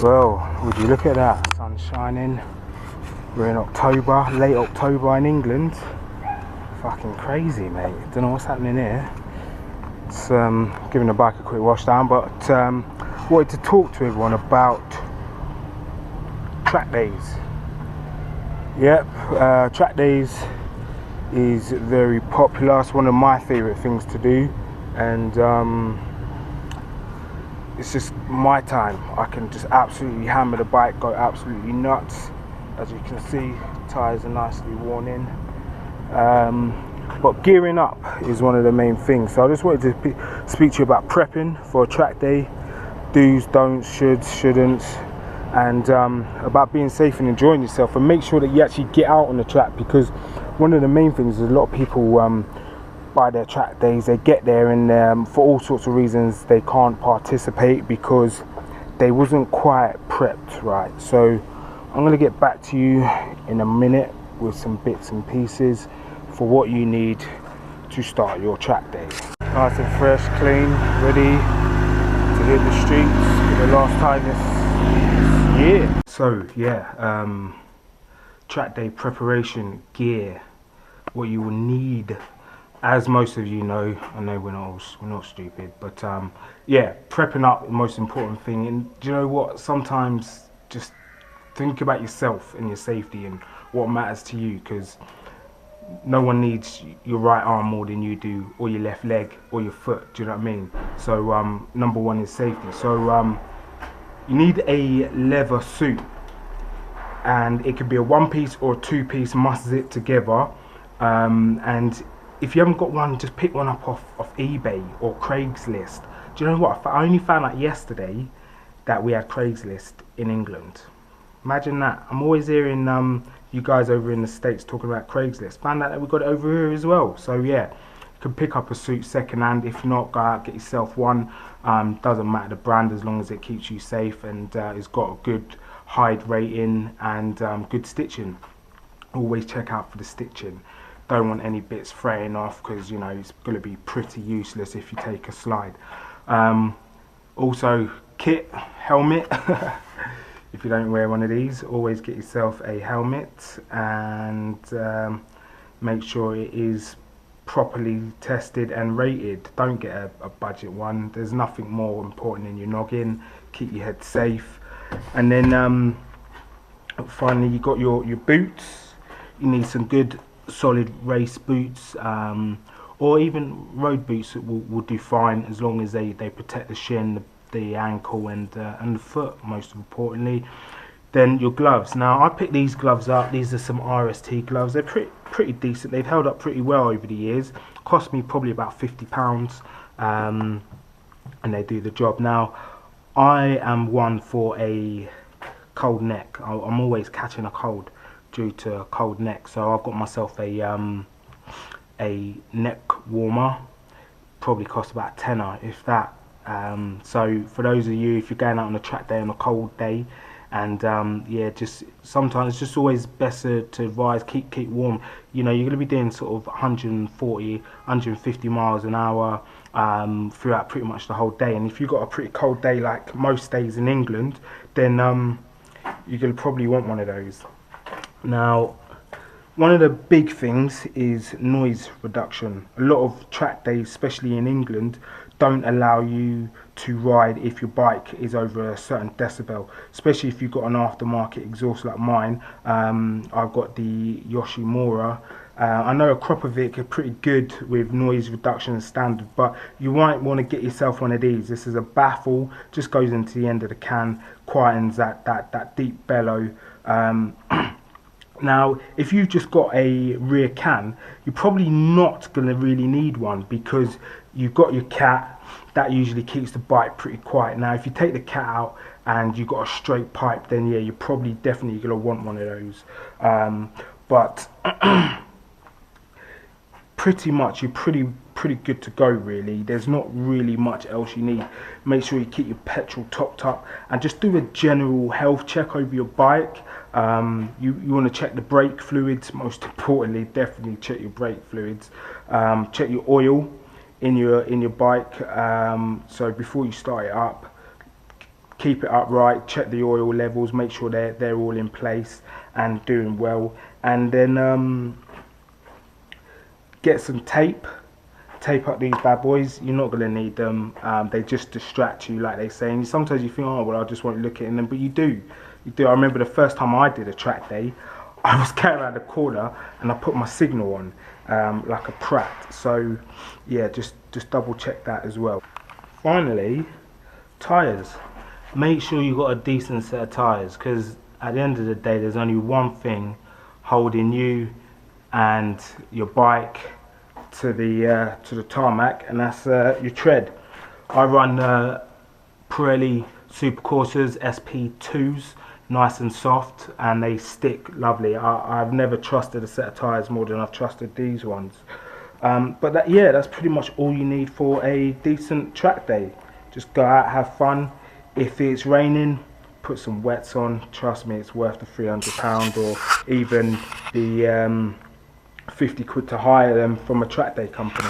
Well, would you look at that? Sun shining. We're in October, late October in England. Fucking crazy, mate. Don't know what's happening here. It's giving the bike a quick wash down, but wanted to talk to everyone about track days. Yep, track days is very popular. It's one of my favourite things to do, and it's just my time. I can just absolutely hammer the bike, go absolutely nuts. As you can see, tyres are nicely worn in. But gearing up is one of the main things. So I just wanted to speak to you about prepping for a track day, do's, don'ts, shoulds, shouldn'ts, and about being safe and enjoying yourself, and make sure that you actually get out on the track, because one of the main things is a lot of people by their track days, they get there and for all sorts of reasons they can't participate because they wasn't quite prepped right. So I'm going to get back to you in a minute with some bits and pieces for what you need to start your track day. Nice and fresh, clean, ready to hit the streets for the last time this year. So yeah, track day preparation gear, what you will need. As most of you know, I know we're not stupid, but yeah, prepping up the most important thing. And do you know what? Sometimes just think about yourself and your safety and what matters to you, because no one needs your right arm more than you do, or your left leg, or your foot. Do you know what I mean? So number one is safety. So you need a leather suit, and it could be a one-piece or a two-piece, must zip together. And if you haven't got one, just pick one up off eBay or Craigslist. Do you know what? I only found out yesterday that we had Craigslist in England. Imagine that. I'm always hearing you guys over in the States talking about Craigslist. Found out that we got it over here as well. So yeah, you can pick up a suit second hand. If not, go out, get yourself one. Doesn't matter the brand, as long as it keeps you safe and it's got a good hide rating and good stitching. Always check out for the stitching. Don't want any bits fraying off, because you know it's going to be pretty useless if you take a slide. Also, kit, helmet. If you don't wear one of these, always get yourself a helmet, and make sure it is properly tested and rated. Don't get a budget one. There's nothing more important than your noggin. Keep your head safe. And then finally, you got your boots. You need some good solid race boots, or even road boots will do fine, as long as they protect the shin, the ankle, and the foot, most importantly. Then your gloves. Now I picked these gloves up. These are some RST gloves. They're pretty decent. They've held up pretty well over the years. Cost me probably about £50, and they do the job. Now I am one for a cold neck. I'm always catching a cold due to a cold neck, so I've got myself a neck warmer. Probably cost about tenner, if that. So for those of you, if you're going out on a track day on a cold day, and yeah, just sometimes it's just always better to advise keep warm. You know, you're going to be doing sort of 140, 150 miles an hour throughout pretty much the whole day. And if you've got a pretty cold day like most days in England, then you're going to probably want one of those. Now, one of the big things is noise reduction. A lot of track days, especially in England, don't allow you to ride if your bike is over a certain decibel, especially if you've got an aftermarket exhaust like mine. I've got the Yoshimura. I know a Kropovic are pretty good with noise reduction standard, but you might want to get yourself one of these. This is a baffle, just goes into the end of the can, quietens that deep bellow. Now, if you've just got a rear can, you're probably not going to really need one, because you've got your cat. That usually keeps the bike pretty quiet. Now, if you take the cat out and you've got a straight pipe, then yeah, you're probably definitely going to want one of those. But pretty much you're pretty good to go, really. There's not really much else you need. Make sure you keep your petrol topped up, and just do a general health check over your bike. You want to check the brake fluids, most importantly. Definitely check your brake fluids. Check your oil in your bike. So before you start it up, keep it upright, check the oil levels, make sure they're all in place and doing well, and then get some tape up these bad boys. You're not going to need them. They just distract you, like they say, and sometimes you think, oh well, I just won't look at them, but you do. I remember the first time I did a track day, I was going around the corner and I put my signal on like a prat. So yeah, just double check that as well. Finally, tyres. Make sure you've got a decent set of tyres, because at the end of the day there's only one thing holding you and your bike to the tarmac, and that's your tread. I run Pirelli Supercorsas SP2s, nice and soft, and they stick lovely. I've never trusted a set of tyres more than I've trusted these ones. But that's pretty much all you need for a decent track day. Just go out, have fun. If it's raining, put some wets on. Trust me, it's worth the £300, or even the 50 quid to hire them from a track day company.